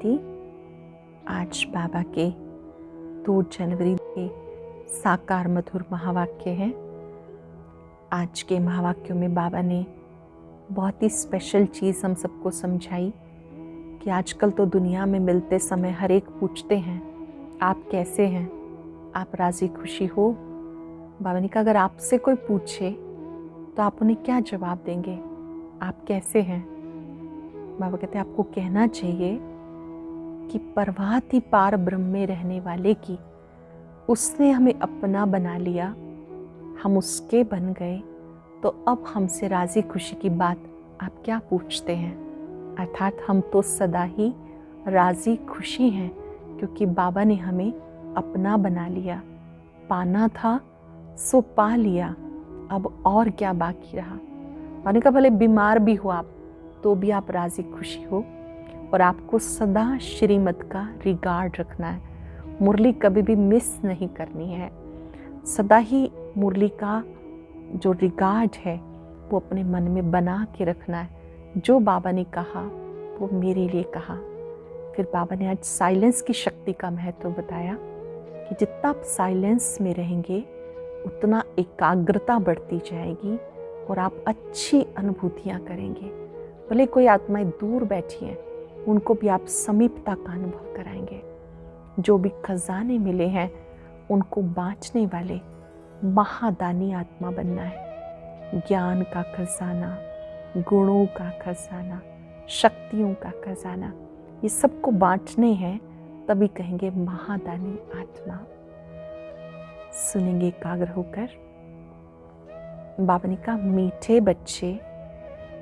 शांति। आज बाबा के 2 जनवरी के साकार मधुर महावाक्य हैं। आज के महावाक्यों में बाबा ने बहुत ही स्पेशल चीज़ हम सबको समझाई कि आजकल तो दुनिया में मिलते समय हर एक पूछते हैं आप कैसे हैं, आप राज़ी खुशी हो। बाबा ने कहा अगर आपसे कोई पूछे तो आप उन्हें क्या जवाब देंगे, आप कैसे हैं। बाबा कहते हैं आपको कहना चाहिए कि परवाह थी पार ब्रह्म में रहने वाले की, उसने हमें अपना बना लिया, हम उसके बन गए, तो अब हमसे राज़ी खुशी की बात आप क्या पूछते हैं। अर्थात हम तो सदा ही राज़ी खुशी हैं क्योंकि बाबा ने हमें अपना बना लिया। पाना था सो पा लिया, अब और क्या बाकी रहा। मैंने कहा भले बीमार भी हो आप तो भी आप राज़ी खुशी हो और आपको सदा श्रीमत का रिगार्ड रखना है। मुरली कभी भी मिस नहीं करनी है। सदा ही मुरली का जो रिगार्ड है वो अपने मन में बना के रखना है। जो बाबा ने कहा वो मेरे लिए कहा। फिर बाबा ने आज साइलेंस की शक्ति का महत्व बताया कि जितना आप साइलेंस में रहेंगे उतना एकाग्रता बढ़ती जाएगी और आप अच्छी अनुभूतियाँ करेंगे। भले कोई आत्माएं दूर बैठी हैं उनको भी आप समीपता का अनुभव कराएंगे। जो भी खजाने मिले हैं उनको बांटने वाले महादानी आत्मा बनना है। ज्ञान का खजाना, गुणों का खजाना, शक्तियों का खजाना, ये सबको बांटने हैं, तभी कहेंगे महादानी आत्मा। सुनेंगे एकाग्र होकर। बाबा ने कहा मीठे बच्चे,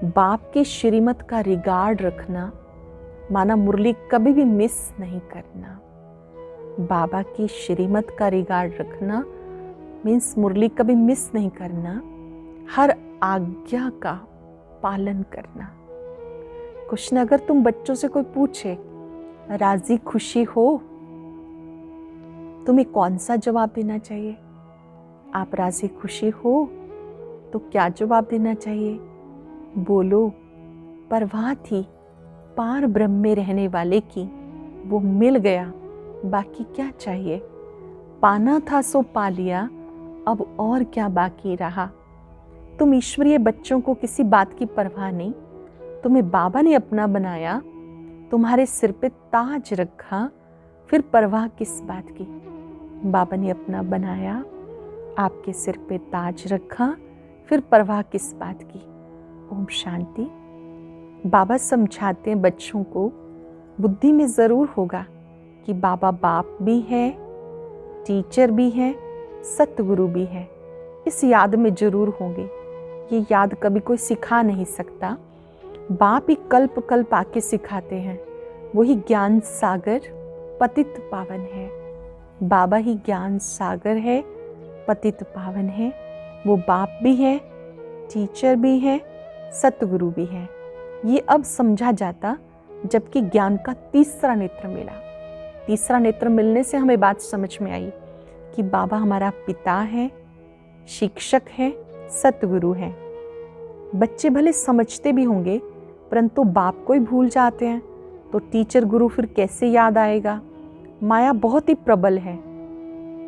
बाप की श्रीमत का रिगार्ड रखना माना मुरली कभी भी मिस नहीं करना। बाबा की श्रीमत का रिगार्ड रखना मीन्स मुरली कभी मिस नहीं करना, हर आज्ञा का पालन करना। कुछ न अगर तुम बच्चों से कोई पूछे राजी खुशी हो, तुम्हें कौन सा जवाब देना चाहिए। आप राजी खुशी हो तो क्या जवाब देना चाहिए। बोलो परवाह थी पार ब्रह्म में रहने वाले की, वो मिल गया, बाकी क्या चाहिए। पाना था सो पा लिया, अब और क्या बाकी रहा। तुम ईश्वरीय बच्चों को किसी बात की परवाह नहीं, तुम्हें बाबा ने अपना बनाया, तुम्हारे सिर पे ताज रखा, फिर परवाह किस बात की। बाबा ने अपना बनाया, आपके सिर पे ताज रखा, फिर परवाह किस बात की। ओम शांति। बाबा समझाते हैं बच्चों को, बुद्धि में ज़रूर होगा कि बाबा बाप भी है, टीचर भी है, सतगुरु भी है। इस याद में ज़रूर होंगे। ये याद कभी कोई सिखा नहीं सकता। बाप ही कल्प कल्प आके सिखाते हैं। वही ज्ञान सागर पतित पावन है। बाबा ही ज्ञान सागर है, पतित पावन है। वो बाप भी है, टीचर भी है, सतगुरु भी है। ये अब समझा जाता जबकि ज्ञान का तीसरा नेत्र मिला। तीसरा नेत्र मिलने से हमें बात समझ में आई कि बाबा हमारा पिता है, शिक्षक है, सतगुरु है। बच्चे भले समझते भी होंगे परंतु बाप को ही भूल जाते हैं तो टीचर गुरु फिर कैसे याद आएगा। माया बहुत ही प्रबल है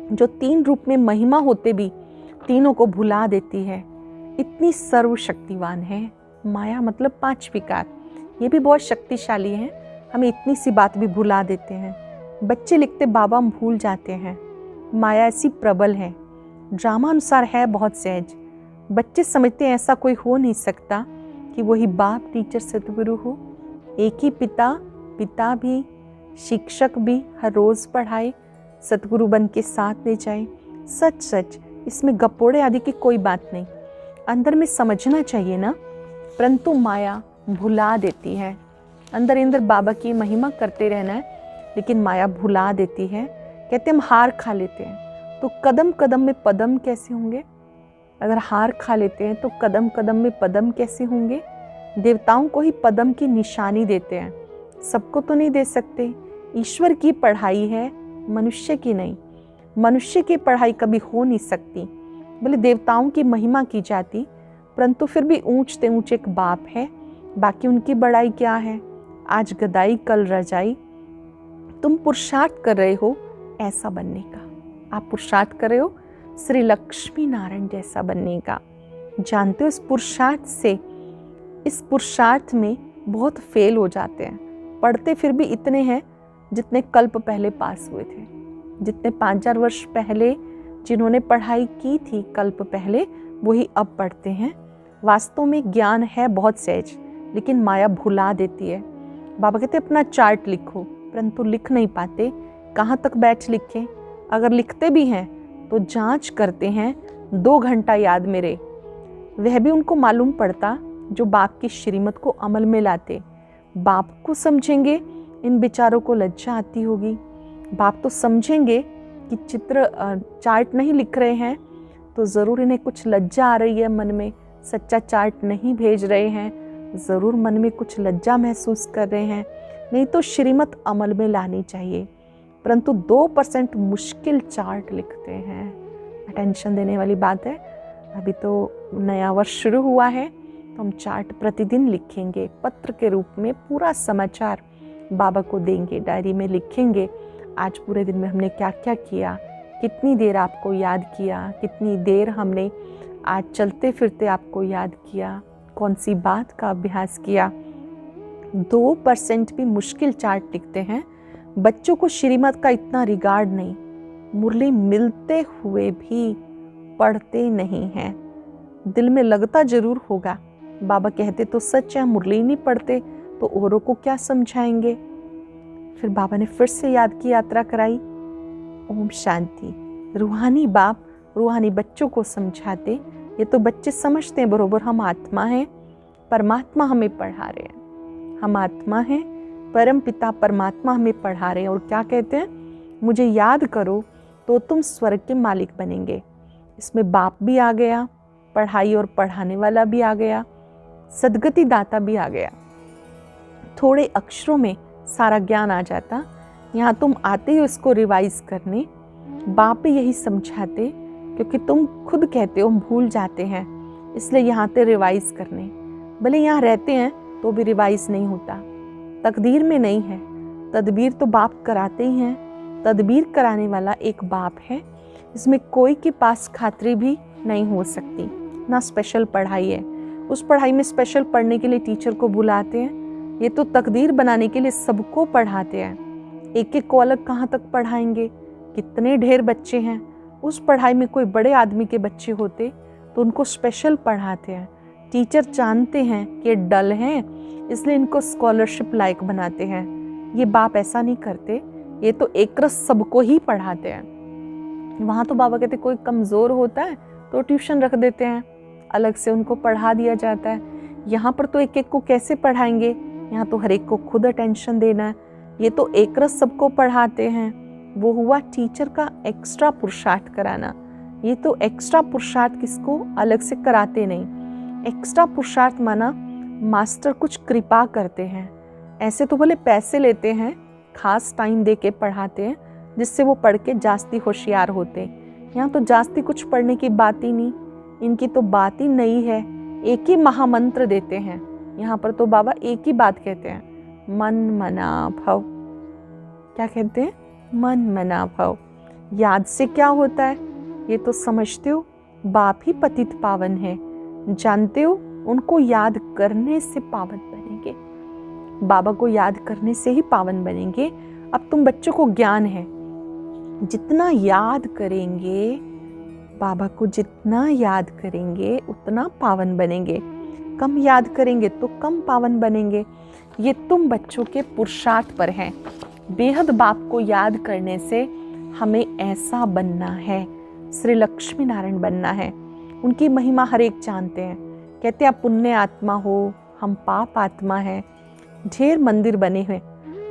जो 3 रूप में महिमा होते भी तीनों को भुला देती है। इतनी सर्वशक्तिवान है माया, मतलब 5 विकार। ये भी बहुत शक्तिशाली हैं, हमें इतनी सी बात भी भुला देते हैं। बच्चे लिखते बाबा हम भूल जाते हैं। माया ऐसी प्रबल है, ड्रामा अनुसार है बहुत सहज। बच्चे समझते हैं ऐसा कोई हो नहीं सकता कि वही बाप टीचर सतगुरु हो। एक ही पिता भी, शिक्षक भी हर रोज़ पढ़ाए, सतगुरु बन के साथ ले जाए। सच सच इसमें गपोड़े आदि की कोई बात नहीं। अंदर में समझना चाहिए ना, परंतु माया भुला देती है। अंदर अंदर बाबा की महिमा करते रहना है लेकिन माया भुला देती है। कहते हम हार खा लेते हैं तो कदम कदम में पदम कैसे होंगे। अगर हार खा लेते हैं तो कदम कदम में पदम कैसे होंगे। देवताओं को ही पदम की निशानी देते हैं, सबको तो नहीं दे सकते। ईश्वर की पढ़ाई है, मनुष्य की नहीं। मनुष्य की पढ़ाई कभी हो नहीं सकती। भले देवताओं की महिमा की जाती परंतु फिर भी ऊंचते ऊंचे एक बाप है, बाकी उनकी बड़ाई क्या है। आज गदाई कल रजाई, तुम पुरुषार्थ कर रहे हो ऐसा बनने का, आप पुरुषार्थ कर रहे हो श्री लक्ष्मी नारायण जैसा बनने का। जानते हो इस पुरुषार्थ में बहुत फेल हो जाते हैं, पढ़ते फिर भी इतने हैं जितने कल्प पहले पास हुए थे, जितने 5,000 वर्ष पहले जिन्होंने पढ़ाई की थी कल्प पहले, वही अब पढ़ते हैं। वास्तव में ज्ञान है बहुत सहज, लेकिन माया भुला देती है। बाबा कहते अपना चार्ट लिखो, परंतु लिख नहीं पाते। कहाँ तक बैठ लिखें? अगर लिखते भी हैं तो जांच करते हैं 2 घंटा याद में रहे, वह भी उनको मालूम पड़ता जो बाप की श्रीमत को अमल में लाते। बाप को समझेंगे, इन बेचारों को लज्जा आती होगी। बाप तो समझेंगे कि चार्ट नहीं लिख रहे हैं तो ज़रूर इन्हें कुछ लज्जा आ रही है मन में, सच्चा चार्ट नहीं भेज रहे हैं, ज़रूर मन में कुछ लज्जा महसूस कर रहे हैं, नहीं तो श्रीमत अमल में लानी चाहिए। परंतु 2% मुश्किल चार्ट लिखते हैं। अटेंशन देने वाली बात है। अभी तो नया वर्ष शुरू हुआ है तो हम चार्ट प्रतिदिन लिखेंगे, पत्र के रूप में पूरा समाचार बाबा को देंगे, डायरी में लिखेंगे आज पूरे दिन में हमने क्या क्या किया, कितनी देर आपको याद किया, कितनी देर हमने आज चलते फिरते आपको याद किया, कौन सी बात का अभ्यास किया। 2% भी मुश्किल चार्ट लिखते हैं। बच्चों को श्रीमत का इतना रिगार्ड नहीं, मुरली मिलते हुए भी पढ़ते नहीं हैं। दिल में लगता जरूर होगा, बाबा कहते तो सच है, मुरली नहीं पढ़ते तो औरों को क्या समझाएंगे। फिर बाबा ने फिर से याद की यात्रा कराई। ओम शांति। रूहानी बाप रूहानी बच्चों को समझाते। ये तो बच्चे समझते हैं बरोबर हम आत्मा हैं, परमात्मा हमें पढ़ा रहे हैं, हम आत्मा हैं, परम पिता परमात्मा हमें पढ़ा रहे हैं। और क्या कहते हैं, मुझे याद करो तो तुम स्वर्ग के मालिक बनेंगे। इसमें बाप भी आ गया, पढ़ाई और पढ़ाने वाला भी आ गया, सदगति दाता भी आ गया। थोड़े अक्षरों में सारा ज्ञान आ जाता। यहाँ तुम आते हो इसको रिवाइज करने, बाप भी यही समझाते, क्योंकि तुम खुद कहते हो हम भूल जाते हैं, इसलिए यहाँ आते रिवाइज करने। भले यहाँ रहते हैं तो भी रिवाइज नहीं होता, तकदीर में नहीं है। तदबीर तो बाप कराते ही हैं, तदबीर कराने वाला एक बाप है। इसमें कोई के पास खातरी भी नहीं हो सकती, ना स्पेशल पढ़ाई है। उस पढ़ाई में स्पेशल पढ़ने के लिए टीचर को बुलाते हैं, ये तो तकदीर बनाने के लिए सबको पढ़ाते हैं। एक एक को अलग कहाँ तक पढ़ाएंगे, कितने ढेर बच्चे हैं। उस पढ़ाई में कोई बड़े आदमी के बच्चे होते तो उनको स्पेशल पढ़ाते हैं। टीचर जानते हैं कि डल हैं, इसलिए इनको स्कॉलरशिप लायक बनाते हैं। ये बाप ऐसा नहीं करते, ये तो एक रस सबको ही पढ़ाते हैं। वहाँ तो बाबा कहते कोई कमज़ोर होता है तो ट्यूशन रख देते हैं, अलग से उनको पढ़ा दिया जाता है। यहाँ पर तो एक एक को कैसे पढ़ाएंगे, यहाँ तो हर एक को खुद अटेंशन देना है। ये तो एक रस सबको पढ़ाते हैं। वो हुआ टीचर का एक्स्ट्रा पुरुषार्थ कराना। ये तो एक्स्ट्रा पुरुषार्थ किसको अलग से कराते नहीं। एक्स्ट्रा पुरुषार्थ माना मास्टर कुछ कृपा करते हैं। ऐसे तो भले पैसे लेते हैं, खास टाइम दे के पढ़ाते हैं जिससे वो पढ़ के जास्ती होशियार होते। यहाँ तो जास्ती कुछ पढ़ने की बात ही नहीं, इनकी तो बात ही नहीं है। एक ही महामंत्र देते हैं। यहाँ पर तो बाबा एक ही बात कहते हैं, मन मना भव। क्या कहते हैं, मन मना भव। याद से क्या होता है ये तो समझते हो, बाप ही पतित पावन है, जानते हो। उनको याद करने से पावन बनेंगे, बाबा को याद करने से ही पावन बनेंगे। अब तुम बच्चों को ज्ञान है, जितना याद करेंगे बाबा को, जितना याद करेंगे उतना पावन बनेंगे। कम याद करेंगे तो कम पावन बनेंगे। ये तुम बच्चों के पुरुषार्थ पर है। बेहद बाप को याद करने से हमें ऐसा बनना है, श्री लक्ष्मी नारायण बनना है। उनकी महिमा हर एक जानते हैं। कहते आप पुण्य आत्मा हो, हम पाप आत्मा है। ढेर मंदिर बने हुए,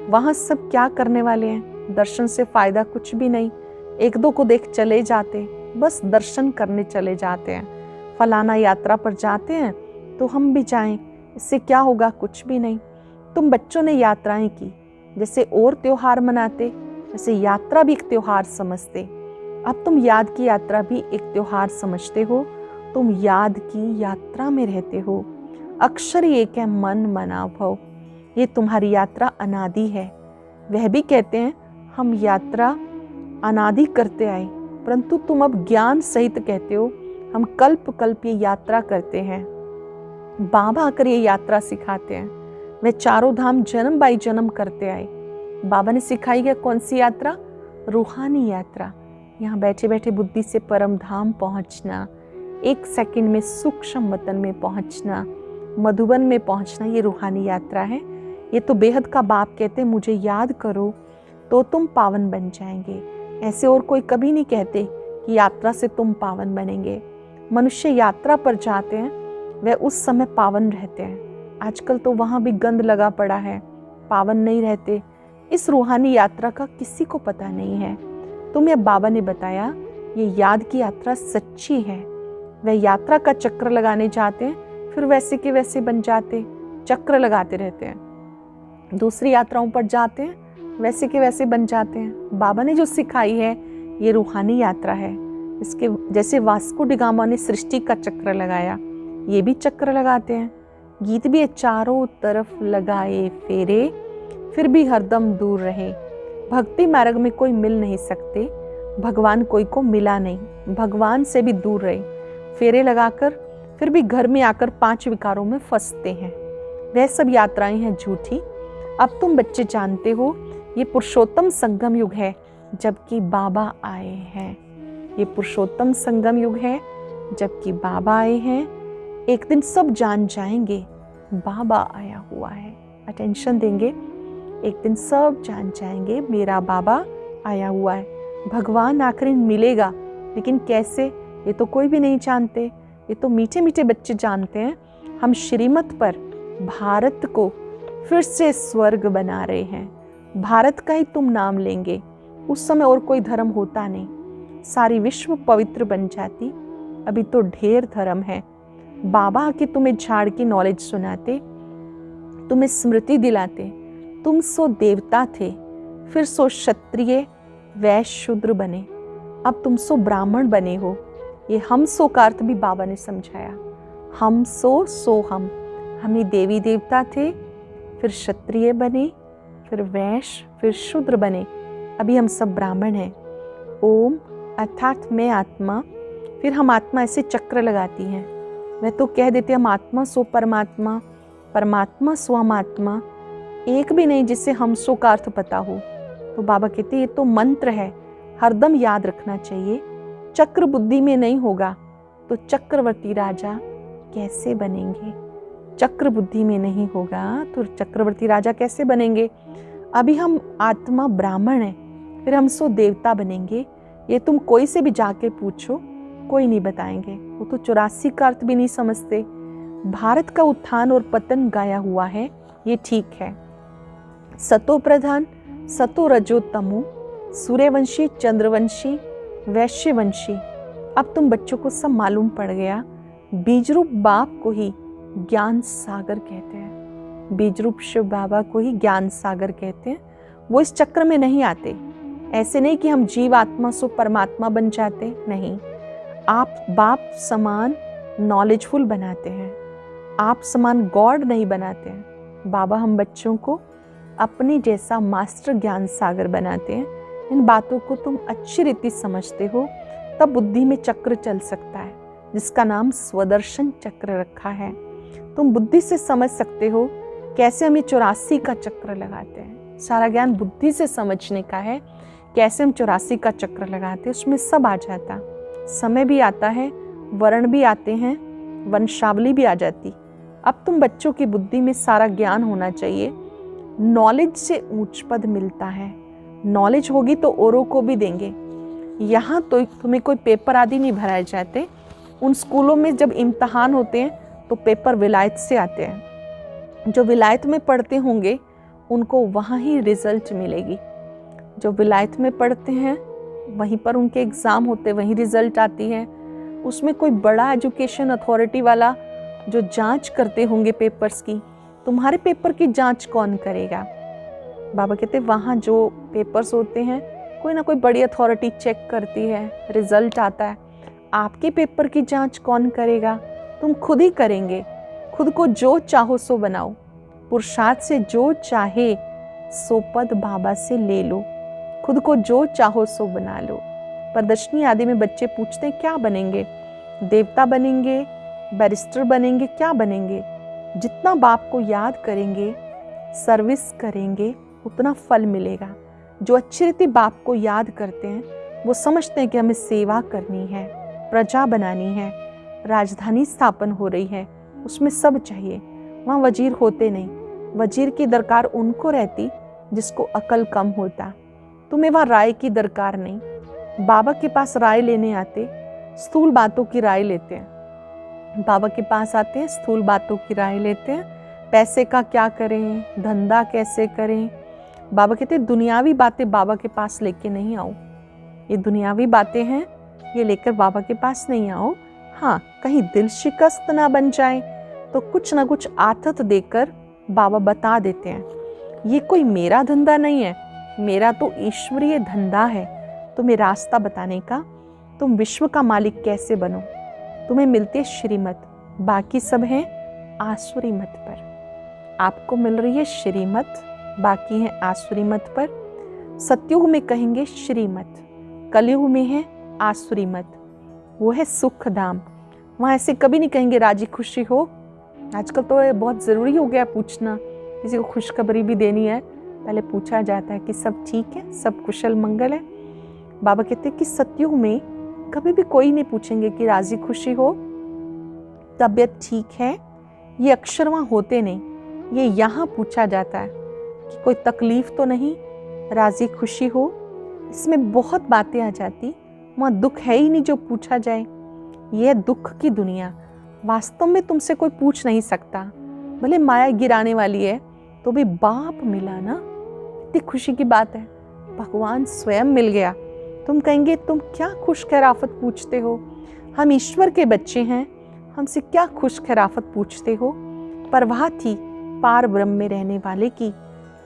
वहाँ सब क्या करने वाले हैं, दर्शन से फ़ायदा कुछ भी नहीं। एक दो को देख चले जाते, बस दर्शन करने चले जाते हैं। फलाना यात्रा पर जाते हैं तो हम भी जाएं, इससे क्या होगा, कुछ भी नहीं। तुम बच्चों ने यात्राएं की, जैसे और त्योहार मनाते, जैसे यात्रा भी एक त्योहार समझते। अब तुम याद की यात्रा भी एक त्योहार समझते हो। तुम याद की यात्रा में रहते हो। अक्षर एक है, मन मना भव। ये तुम्हारी यात्रा अनादि है। वह भी कहते हैं हम यात्रा अनादि करते आए, परंतु तुम अब ज्ञान सहित कहते हो हम कल्प कल्प ये यात्रा करते हैं। बाबा आकर ये यात्रा सिखाते हैं। वे चारों धाम जन्म बाई जन्म करते आए। बाबा ने सिखाई है कौन सी यात्रा? रूहानी यात्रा। यहाँ बैठे बैठे बुद्धि से परम धाम पहुँचना, 1 सेकंड में सूक्ष्म वतन में पहुँचना, मधुबन में पहुँचना, ये रूहानी यात्रा है। ये तो बेहद का बाप कहते हैं मुझे याद करो तो तुम पावन बन जाएंगे। ऐसे और कोई कभी नहीं कहते कि यात्रा से तुम पावन बनेंगे। मनुष्य यात्रा पर जाते हैं, वह उस समय पावन रहते हैं। आजकल तो वहाँ भी गंद लगा पड़ा है, पावन नहीं रहते। इस रूहानी यात्रा का किसी को पता नहीं है। तुम्हें बाबा ने बताया ये याद की यात्रा सच्ची है। वह यात्रा का चक्र लगाने जाते हैं, फिर वैसे के वैसे बन जाते, चक्र लगाते रहते हैं। दूसरी यात्राओं पर जाते हैं, वैसे के वैसे बन जाते हैं। बाबा ने जो सिखाई है ये रूहानी यात्रा है। इसके जैसे वास्को डी गामा ने सृष्टि का चक्र लगाया, ये भी चक्र लगाते हैं। गीत भी चारों तरफ लगाए फेरे, फिर भी हरदम दूर रहे। भक्ति मार्ग में कोई मिल नहीं सकते, भगवान कोई को मिला नहीं, भगवान से भी दूर रहे। फेरे लगाकर फिर भी घर में आकर 5 विकारों में फंसते हैं। वह सब यात्राएं हैं झूठी। अब तुम बच्चे जानते हो ये पुरुषोत्तम संगम युग है, जबकि बाबा आए हैं। ये पुरुषोत्तम संगम युग है, जबकि बाबा आए हैं। एक दिन सब जान जाएंगे बाबा आया हुआ है। अटेंशन देंगे, एक दिन सब जान जाएंगे मेरा बाबा आया हुआ है। भगवान आखिर मिलेगा, लेकिन कैसे ये तो कोई भी नहीं जानते। ये तो मीठे मीठे बच्चे जानते हैं। हम श्रीमत पर भारत को फिर से स्वर्ग बना रहे हैं। भारत का ही तुम नाम लेंगे। उस समय और कोई धर्म होता नहीं, सारी विश्व पवित्र बन जाती। अभी तो ढेर धर्म है। बाबा आके तुम्हें झाड़ की नॉलेज सुनाते, तुम्हें स्मृति दिलाते। तुम सो देवता थे, फिर सो क्षत्रिय वैश्य शूद्र बने, अब तुम सो ब्राह्मण बने हो। ये हम सो का अर्थ भी बाबा ने समझाया। हम सो हम ही देवी देवता थे, फिर क्षत्रिय बने, फिर वैश्य, फिर शूद्र बने, अभी हम सब ब्राह्मण हैं। ओम अर्थात मैं आत्मा, फिर हम आत्मा ऐसे चक्र लगाती हैं। वह तो कह देते हम आत्मा सो परमात्मा, परमात्मा सो हम आत्मा, एक भी नहीं जिससे हम सो का अर्थ पता हो। तो बाबा कहते ये तो मंत्र है, हरदम याद रखना चाहिए। चक्र बुद्धि में नहीं होगा तो चक्रवर्ती राजा कैसे बनेंगे? चक्र बुद्धि में नहीं होगा तो चक्रवर्ती राजा कैसे बनेंगे? अभी हम आत्मा ब्राह्मण हैं, फिर हम सो देवता बनेंगे। ये तुम कोई से भी जाके पूछो, कोई नहीं बताएंगे। वो तो 84 का अर्थ भी नहीं समझते। भारत का उत्थान और पतन गाया हुआ है, ये ठीक है। सतो प्रधान, सतो रजो तमो, सूर्यवंशी, चंद्रवंशी, वैश्यवंशी। अब तुम बच्चों को सब मालूम पड़ गया। बीजरूप बाप को ही ज्ञान सागर कहते हैं। बीजरूप शिव बाबा को ही ज्ञान सागर कहते हैं। वो इस चक्र में नहीं आते। ऐसे नहीं कि हम जीव आत्मा सो परमात्मा बन जाते, नहीं। आप बाप समान नॉलेजफुल बनाते हैं, आप समान गॉड नहीं बनाते हैं। बाबा हम बच्चों को अपने जैसा मास्टर ज्ञान सागर बनाते हैं। इन बातों को तुम अच्छी रीति समझते हो, तब बुद्धि में चक्र चल सकता है, जिसका नाम स्वदर्शन चक्र रखा है। तुम बुद्धि से समझ सकते हो कैसे हम ये 84 का चक्र लगाते हैं। सारा ज्ञान बुद्धि से समझने का है, कैसे हम 84 का चक्र लगाते हैं। उसमें सब आ जाता, समय भी आता है, वर्ण भी आते हैं, वंशावली भी आ जाती। अब तुम बच्चों की बुद्धि में सारा ज्ञान होना चाहिए। नॉलेज से ऊंच पद मिलता है। नॉलेज होगी तो औरों को भी देंगे। यहाँ तो तुम्हें कोई पेपर आदि नहीं भराए जाते। उन स्कूलों में जब इम्तहान होते हैं तो पेपर विलायत से आते हैं। जो विलायत में पढ़ते होंगे उनको वहाँ ही रिजल्ट मिलेगी। जो विलायत में पढ़ते हैं वहीं पर उनके एग्ज़ाम होते, वहीं रिजल्ट आती है। उसमें कोई बड़ा एजुकेशन अथॉरिटी वाला जो जांच करते होंगे पेपर्स की, तुम्हारे पेपर की जांच कौन करेगा? बाबा कहते वहाँ जो पेपर्स होते हैं कोई ना कोई बड़ी अथॉरिटी चेक करती है, रिजल्ट आता है। आपके पेपर की जांच कौन करेगा? तुम खुद ही करेंगे। खुद को जो चाहो सो बनाओ, पुरुषार्थ से जो चाहे सो पद बाबा से ले लो, खुद को जो चाहो सो बना लो। प्रदर्शनी आदि में बच्चे पूछते हैं क्या बनेंगे, देवता बनेंगे, बैरिस्टर बनेंगे, क्या बनेंगे? जितना बाप को याद करेंगे, सर्विस करेंगे, उतना फल मिलेगा। जो अच्छी रीति बाप को याद करते हैं वो समझते हैं कि हमें सेवा करनी है, प्रजा बनानी है, राजधानी स्थापन हो रही है, उसमें सब चाहिए। वहाँ वजीर होते नहीं, वजीर की दरकार उनको रहती जिसको अकल कम होता। तुम्हें वहाँ राय की दरकार नहीं। बाबा के पास राय लेने आते, स्थूल बातों की राय लेते हैं। बाबा के पास आते हैं, स्थूल बातों की राय लेते हैं, पैसे का क्या करें, धंधा कैसे करें। बाबा कहते हैं दुनियावी बातें बाबा के पास लेके नहीं आओ, ये दुनियावी बातें हैं, ये लेकर बाबा के पास नहीं आओ। हाँ, कहीं दिल शिकस्त ना बन जाए तो कुछ ना कुछ आथत देकर बाबा बता देते हैं ये कोई मेरा धंधा नहीं है, मेरा तो ईश्वरीय धंधा है, तुम्हें रास्ता बताने का। तुम विश्व का मालिक कैसे बनो, तुम्हें मिलती है श्रीमत, बाकी सब है आसुरी मत पर। आपको मिल रही है श्रीमत, बाकी है आसुरी मत पर। सतयुग में कहेंगे श्रीमत, कलयुग में है आसुरी मत, वो है सुख धाम। वहाँ ऐसे कभी नहीं कहेंगे राजी खुशी हो। आजकल तो ये बहुत ज़रूरी हो गया पूछना, किसी को खुशखबरी भी देनी है पहले पूछा जाता है कि सब ठीक है, सब कुशल मंगल है। बाबा कहते हैं कि सतयुग में कभी भी कोई नहीं पूछेंगे कि राजी खुशी हो, तबीयत ठीक है। ये अक्षर वहाँ होते नहीं, ये यहाँ पूछा जाता है कि कोई तकलीफ तो नहीं, राजी खुशी हो। इसमें बहुत बातें आ जाती, वहाँ दुख है ही नहीं जो पूछा जाए। यह दुख की दुनिया, वास्तव में तुमसे कोई पूछ नहीं सकता। भले माया गिराने वाली है तो भी बाप मिला ना, इतनी खुशी की बात है। भगवान स्वयं मिल गया। तुम कहेंगे तुम क्या खुश खैराफत पूछते हो, हम ईश्वर के बच्चे हैं, हमसे क्या खुश खैराफत पूछते हो। परवाह थी पार ब्रह्म में रहने वाले की,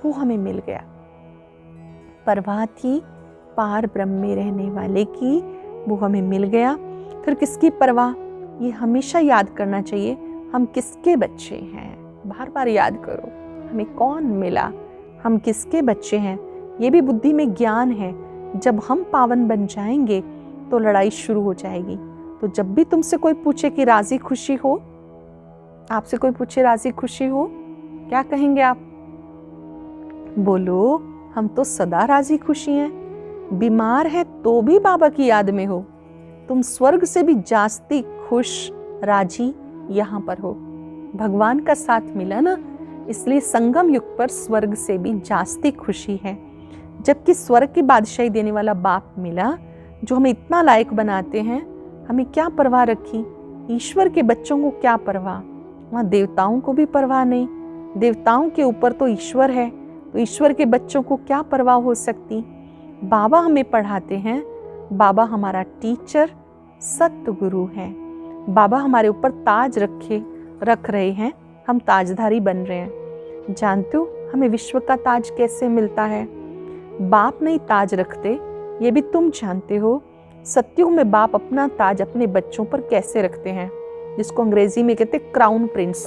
वो हमें मिल गया। परवाह थी पार ब्रह्म में रहने वाले की, वो हमें मिल गया। फिर किसकी परवाह, ये हमेशा याद करना चाहिए, हम किसके बच्चे हैं। बार बार याद करो, हमें कौन मिला, हम किसके बच्चे हैं। ये भी बुद्धि में ज्ञान है। जब हम पावन बन जाएंगे तो लड़ाई शुरू हो जाएगी। तो जब भी तुमसे कोई पूछे कि राजी खुशी हो, आपसे कोई पूछे राजी खुशी हो, क्या कहेंगे आप? बोलो हम तो सदा राजी खुशी हैं, बीमार है तो भी बाबा की याद में हो। तुम स्वर्ग से भी जास्ती खुश राजी यहाँ पर हो। भगवान का साथ मिला ना, इसलिए संगम युग पर स्वर्ग से भी जास्ती खुशी है। जबकि स्वर्ग की बादशाही देने वाला बाप मिला जो हमें इतना लायक बनाते हैं, हमें क्या परवाह रखी। ईश्वर के बच्चों को क्या परवाह, वहाँ देवताओं को भी परवाह नहीं। देवताओं के ऊपर तो ईश्वर है, तो ईश्वर के बच्चों को क्या परवाह हो सकती। बाबा हमें पढ़ाते हैं, बाबा हमारा टीचर सतगुरु है। बाबा हमारे ऊपर ताज रख रहे हैं, हम ताजधारी बन रहे हैं। जानते हो हमें विश्व का ताज कैसे मिलता है? बाप नहीं ताज रखते, ये भी तुम जानते हो। सतयुग में बाप अपना ताज अपने बच्चों पर कैसे रखते हैं, जिसको अंग्रेजी में कहते क्राउन प्रिंस।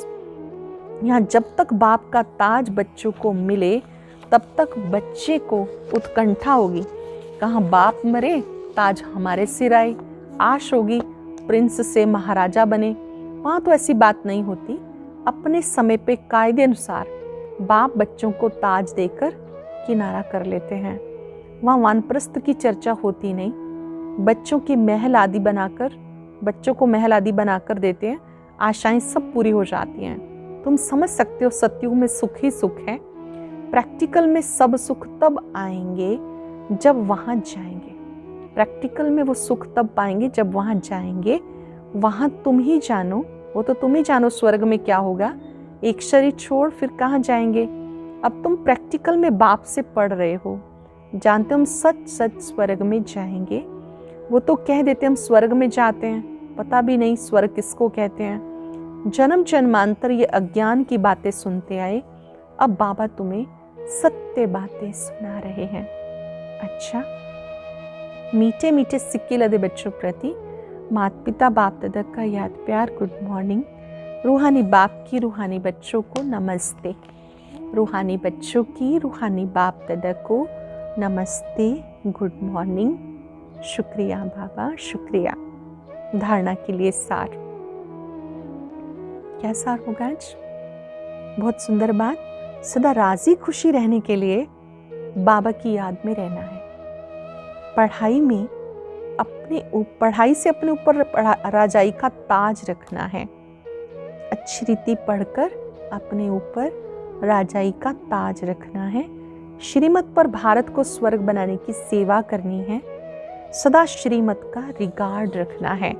यहाँ जब तक बाप का ताज बच्चों को मिले तब तक बच्चे को उत्कंठा होगी, कहाँ बाप मरे ताज हमारे सिर आए। आश होगी प्रिंस से महाराजा बने। वहाँ तो ऐसी बात नहीं होती। अपने समय पे कायदे अनुसार बाप बच्चों को ताज देकर किनारा कर लेते हैं। वहाँ वानप्रस्थ की चर्चा होती नहीं। बच्चों की महल आदि बनाकर, बच्चों को महल आदि बनाकर देते हैं, आशाएं सब पूरी हो जाती हैं। तुम समझ सकते हो सतयुग में सुख ही सुख है। प्रैक्टिकल में सब सुख तब आएंगे जब वहाँ जाएंगे। प्रैक्टिकल में वो सुख तब पाएंगे जब वहाँ जाएंगे। वहाँ तुम ही जानो, वो तो तुम ही जानो स्वर्ग में क्या होगा। एक शरीर छोड़ फिर कहाँ जाएंगे। अब तुम प्रैक्टिकल में बाप से पढ़ रहे हो, जानते हो हम सच सच स्वर्ग में जाएंगे। वो तो कह देते हम स्वर्ग में जाते हैं, पता भी नहीं स्वर्ग किसको कहते हैं। जन्म जन्मांतर ये अज्ञान की बातें सुनते आए, अब बाबा तुम्हें सत्य बातें सुना रहे हैं। अच्छा, मीठे मीठे सिक्के लदे बच्चों प्रति माता पिता बाप दादा का याद प्यार, गुड मॉर्निंग। रूहानी बाप की रूहानी बच्चों को नमस्ते। रूहानी बच्चों की, रूहानी बाप दादा को नमस्ते, गुड मॉर्निंग। शुक्रिया बाबा, शुक्रिया। धारणा के लिए सार, क्या सार होगा आज? बहुत सुंदर बात, सदा राजी खुशी रहने के लिए बाबा की याद में रहना है। पढ़ाई से अपने ऊपर राजाई का ताज रखना है। अच्छी रीति पढ़कर अपने ऊपर राजाई का ताज रखना है। श्रीमत पर भारत को स्वर्ग बनाने की सेवा करनी है। सदा श्रीमत का रिगार्ड रखना है।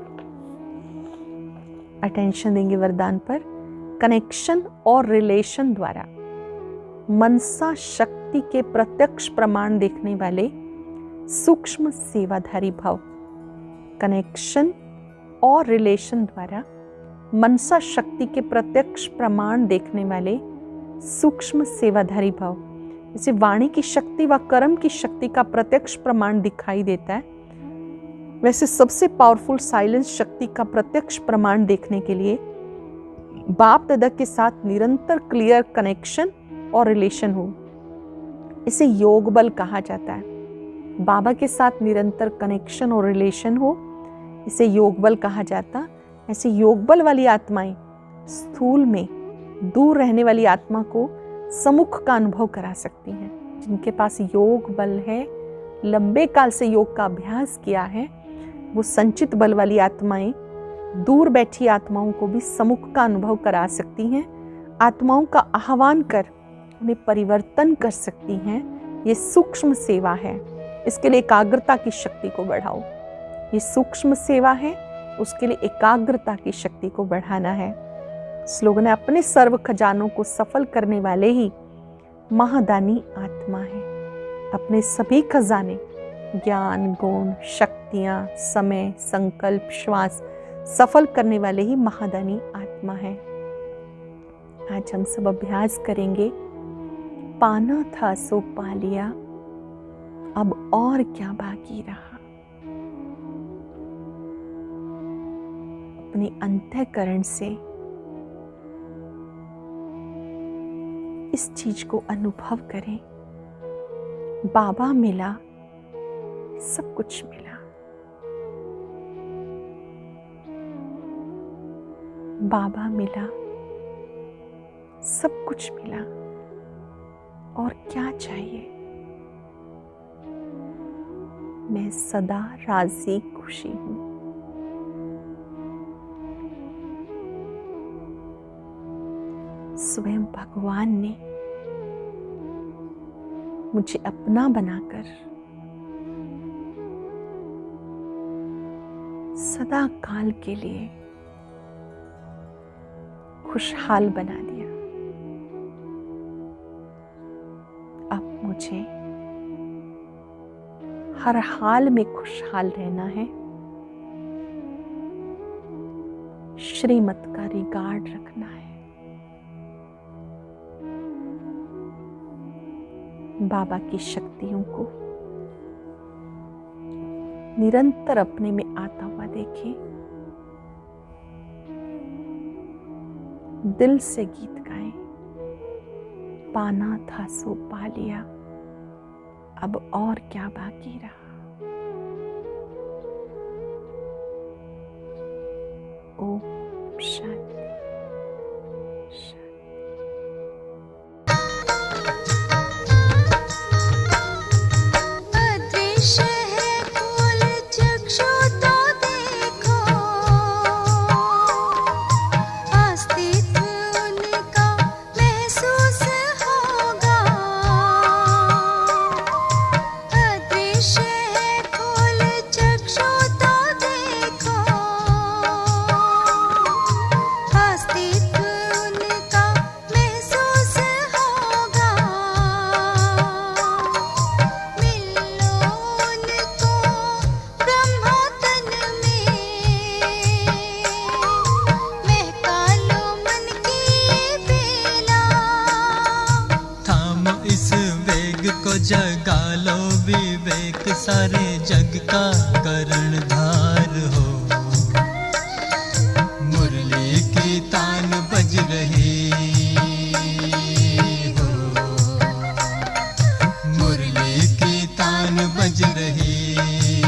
अटेंशन देंगे वरदान पर। कनेक्शन और रिलेशन द्वारा मनसा शक्ति के प्रत्यक्ष प्रमाण देखने वाले सूक्ष्म सेवाधारी भव। कनेक्शन और रिलेशन द्वारा मनसा शक्ति के प्रत्यक्ष प्रमाण देखने वाले सूक्ष्म सेवाधारी भव। जैसे वाणी की शक्ति व कर्म की शक्ति का प्रत्यक्ष प्रमाण दिखाई देता है, वैसे सबसे पावरफुल साइलेंस शक्ति का प्रत्यक्ष प्रमाण देखने के लिए बाप दादा के साथ निरंतर क्लियर कनेक्शन और रिलेशन हो। इसे योग बल कहा जाता है। बाबा के साथ निरंतर कनेक्शन और रिलेशन हो, इसे योग बल कहा जाता। ऐसे योग बल वाली आत्माएं स्थूल में दूर रहने वाली आत्मा को सम्मुख का अनुभव करा सकती हैं। जिनके पास योग बल है, लंबे काल से योग का अभ्यास किया है, वो संचित बल वाली आत्माएं दूर बैठी आत्माओं को भी सम्मुख का अनुभव करा सकती हैं। आत्माओं का आह्वान कर उन्हें परिवर्तन कर सकती हैं। ये सूक्ष्म सेवा है। इसके लिए एकाग्रता की शक्ति को बढ़ाओ। ये सूक्ष्म सेवा है, उसके लिए एकाग्रता की शक्ति को बढ़ाना है। स्लोगन है, अपने सर्व खजानों को सफल करने वाले ही महादानी आत्मा है। अपने सभी खजाने, ज्ञान, गुण, शक्तियां, समय, संकल्प, श्वास सफल करने वाले ही महादानी आत्मा है। आज हम सब अभ्यास करेंगे। पाना था सो पा लिया, अब और क्या बाकी रहा। अपने अंतःकरण से इस चीज को अनुभव करें। बाबा मिला, सब कुछ मिला। बाबा मिला, सब कुछ मिला, और क्या चाहिए। मैं सदा राजी खुशी हूं। स्वयं भगवान ने मुझे अपना बनाकर सदा काल के लिए खुशहाल बना दिया। अब मुझे हर हाल में खुशहाल रहना है। श्रीमत का रिगार्ड रखना है। बाबा की शक्तियों को निरंतर अपने में आता हुआ देखें। दिल से गीत गाएं। पाना था सो पा लिया, अब और क्या बाकी रहा। ओम शांति शांति। जगा लो विवेक, सारे जग का कर्णधार हो। मुरली की तान बज रही हो। रही।